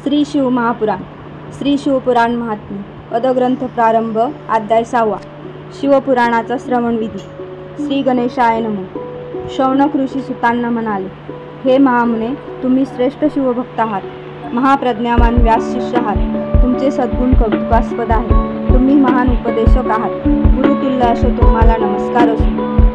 श्री शिव महापुराण, श्री शिवपुराण महात्म्य, पदग्रंथ प्रारंभ, अध्याय 6. शिवपुराणाचा श्रवणविधी. श्री गणेशाय नमो. शौनक ऋषी सुतांना म्हणाले, हे महामुने, तुम्ही श्रेष्ठ शिवभक्त आहात, महाप्रज्ञावान व्यास शिष्य आहात. तुमचे सद्गुण कौतुकास्पद आहे. तुम्ही महान उपदेशक आहात. गुरुतुल्य असे तुम्हाला नमस्कार असो.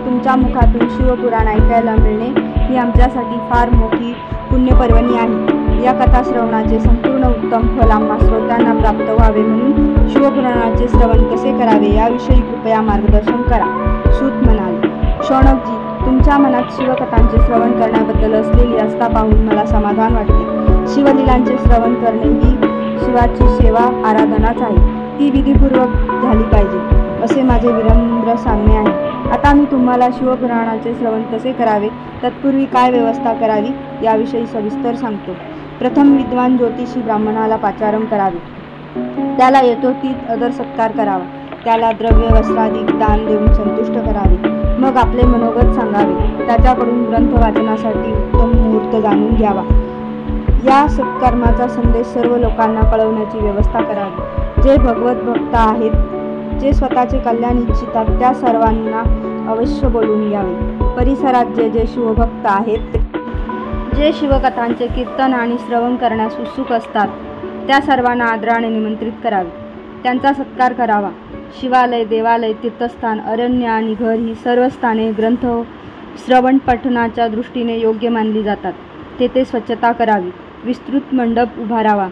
तुमच्या मुखातून शिवपुराण ऐकायला मिळणे ही आमच्यासाठी फार मोठी पुण्यपर्वणी आहे. या कथा श्रवणाचे संपूर्ण उत्तम फल आम्हा श्रोत्यांना प्राप्त व्हावे म्हणून शिवपुराणाचे श्रवण कसे करावे याविषयी कृपया मार्गदर्शन करा. सूत म्हणाले, शौनकजी, तुमच्या मनात शिवकथांचे श्रवण करण्याबद्दल असलेली आस्था पाहून मला समाधान वाटते. शिवलीलांचे श्रवण करणे ही शिवाची सेवा आराधनाच आहे. ती विधीपूर्वक झाली पाहिजे असे माझे विनम्र सांगणे आहे. आता मी तुम्हाला शिवपुराणाचे श्रवण कसे करावे, तत्पूर्वी काय व्यवस्था करावी याविषयी सविस्तर सांगतो. प्रथम विद्वान ज्योतिषी ब्राह्मणाला पाचारण करावे. त्याला यथोचित आदर सत्कार करावा. त्याला द्रव्य वस्त्रादी दान देऊन संतुष्ट करावे. मग आपले मनोगत सांगावे. त्याच्याकडून ग्रंथ वाचनासाठी उत्तम मुहूर्त जाणून घ्यावा. या सत्कर्माचा संदेश सर्व लोकांना कळवण्याची व्यवस्था करावी. जे भगवत भक्त आहेत, जे स्वतःचे कल्याण इच्छितात, त्या सर्वांना अवश्य बोलून घ्यावे. परिसरात जे जे शिवभक्त आहेत, जे शिवकथांचे कीर्तन आणि श्रवण करण्यास उत्सुक असतात, त्या सर्वांना आदराने निमंत्रित करावे. त्यांचा सत्कार करावा. शिवालय, देवालय, तीर्थस्थान, अरण्य आणि घर ही सर्व स्थाने ग्रंथ श्रवण पठणाच्या दृष्टीने योग्य मानली जातात. तेथे स्वच्छता करावी. विस्तृत मंडप उभारावा.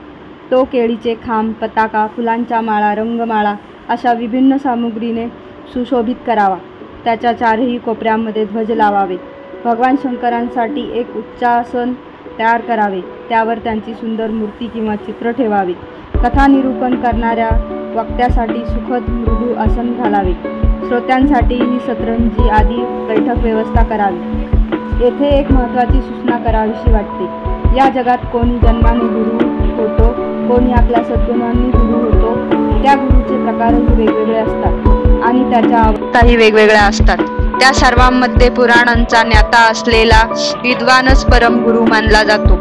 तो केळीचे खांब, पताका, फुलांच्या माळा, रंगमाळा अशा विभिन्न सामुग्रीने सुशोभित करावा. त्याच्या चारही कोपऱ्यांमध्ये ध्वज लावावे. भगवान शंकरांसाठी एक उच्चासन तयार करावे. त्यावर त्यांची सुंदर मूर्ती किंवा चित्र ठेवावे. कथा निरूपण करणाऱ्या वक्त्यासाठी सुखद मृदू आसन घालावे. श्रोत्यांसाठी ही सतरंजी आदी बैठक व्यवस्था करावी. येथे एक महत्त्वाची सूचना करावीशी वाटते. या जगात कोणी जन्माने गुरु होतो, कोणी आपल्या सद्गुणांनी गुरु होतो. त्या गुरुचे प्रकारही वेगवेगळे असतात आणि त्याच्या अवस्थाही वेगवेगळ्या असतात. त्या सर्वांमध्ये पुराणांचा ज्ञाता असलेला विद्वानच परमगुरु मानला जातो.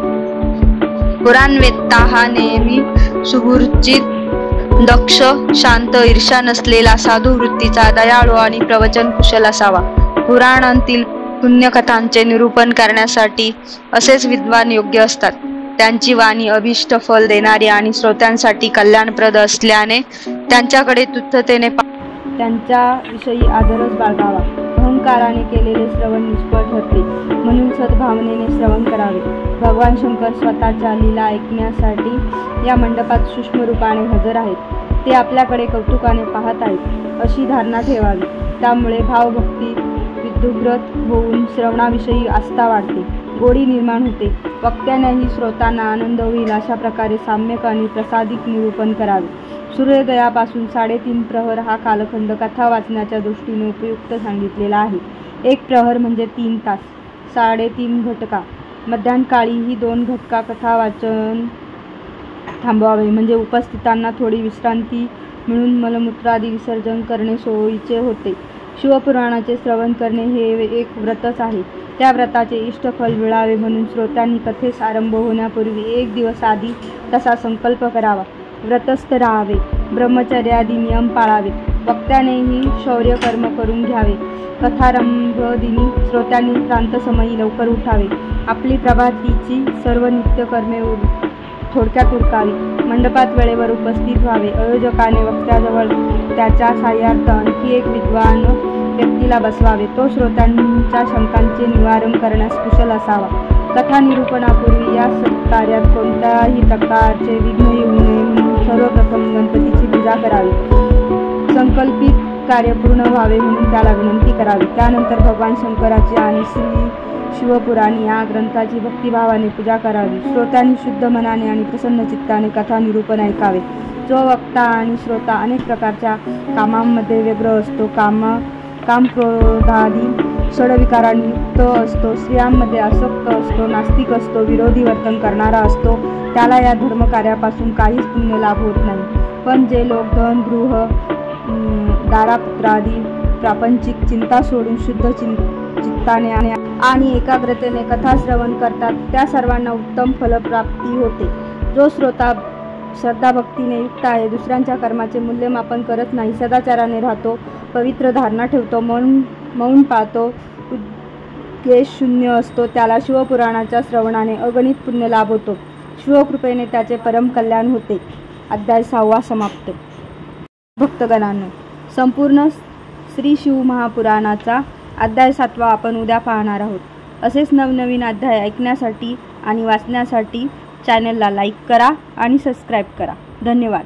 पुराणवेत्ता हा नेहमी सुगुरुचित, दक्ष, शांत, ईर्ष्या नसलेला, साधू वृत्तीचा, दयाळू आणि प्रवचन कुशल असावा. पुराणांतील पुण्यकथांचे निरूपण करण्यासाठी असेच विद्वान योग्य असतात. त्यांची वाणी अभिष्ट फल देणारी आणि श्रोत्यांसाठी कल्याणप्रद असल्याने त्यांच्याकडे तुच्छतेने त्यांच्याविषयी आदरच बाळगावा. अहंकाराने केलेले श्रवण निष्फळ ठरते, म्हणून सद्भावनेने श्रवण करावे. भगवान शंकर स्वतःच्या लीला ऐकण्यासाठी या मंडपात सूक्ष्म रूपाने हजर आहेत. ते आपल्याकडे कौतुकाने पाहत आहेत अशी धारणा ठेवावी. त्यामुळे भावभक्ती विद्युग्रत होऊन श्रवणाविषयी आस्था वाढते, गोडी निर्माण होते. वक्त्यानेही श्रोतांना आनंद होईल अशा प्रकारे साम्यक आणि प्रसादिक निरूपण करावे. सूर्योदयापासून 3.5 प्रहर हा कालखंड कथा वाचण्याच्या दृष्टीने उपयुक्त सांगितलेला आहे. 1 प्रहर म्हणजे 3 तास. 3.5 घटका. मध्यान्हकाळी ही 2 घटका कथा वाचन थांबवावे, म्हणजे उपस्थितांना थोडी विश्रांती मिळून मलमूत्रादी विसर्जन करणे सोयीचे होते. शिवपुराणाचे श्रवण करणे हे एक व्रतच आहे. त्या व्रताचे इष्टफल मिळावे म्हणून श्रोत्यांनी कथेस आरंभ होण्यापूर्वी 1 दिवस आधी तसा संकल्प करावा. व्रतस्थ राहावे. ब्रह्मचर्यादी नियम पाळावे. वक्त्यानेही शौर्यकर्म करून घ्यावे. कथारंभ दिनी श्रोत्यांनी प्रांतसमयी लवकर उठावे. आपली प्रभातीची सर्व नित्यकर्मे थोडक्यात उरकावी. मंडपात वेळेवर उपस्थित व्हावे. आयोजकाने वक्त्याजवळ त्याच्या साह्यार्थ आणखी एक विद्वान व्यक्तीला बसवावे. तो श्रोत्यांच्या शंकांचे निवारण करण्यास कुशल असावा. कथा निरूपणापूर्वी या सत्कार्यात कोणत्याही प्रकारचे विघ्न येऊ नये म्हणून सर्वप्रथम गणपतीची पूजा करावी. संकल्पित कार्य पूर्ण व्हावे म्हणून त्याला विनंती करावी. त्यानंतर भगवान शंकराची आणि श्री शिवपुराण या ग्रंथाची भक्तिभावाने पूजा करावी. श्रोत्यांनी शुद्ध मनाने आणि प्रसन्न चित्ताने कथा निरूपण ऐकावे. जो वक्ता आणि श्रोता अनेक प्रकारच्या कामांमध्ये व्यग्र असतो, काम क्रोधादी षडविकारांनी युक्त असतो, स्त्रियांमध्ये आसक्त असतो, नास्तिक असतो, विरोधी वर्तन करणारा असतो, त्याला या धर्मकार्यापासून काहीच पुण्य लाभ होत नाही. पण जे लोक धन, गृह, दारापुत्रादी प्रापंचिक चिंता सोडून शुद्ध चित्ताने आणि एकाग्रतेने कथा श्रवण करतात, त्या सर्वांना उत्तम फलप्राप्ती होते. जो श्रोता श्रद्धाभक्तीने युक्त आहे, दुसऱ्यांच्या कर्माचे मूल्यमापन करत नाही, सदाचाराने राहतो, पवित्र धारणा ठेवतो, मौन पाळतो, उद्देश शून्य असतो, त्याला शिवपुराणाच्या श्रवणाने अगणित पुण्य लाभ होतो. शिवकृपेने त्याचे परम कल्याण होते. अध्याय 6 समाप्त. भक्तगणांनो, संपूर्ण श्री शिव महापुराणाचा अध्याय 7 आपण उद्या पाहणार आहोत. असेच नवनवीन अध्याय ऐकण्यासाठी आणि वाचण्यासाठी चॅनलला लाईक करा आणि सबस्क्राईब करा. धन्यवाद.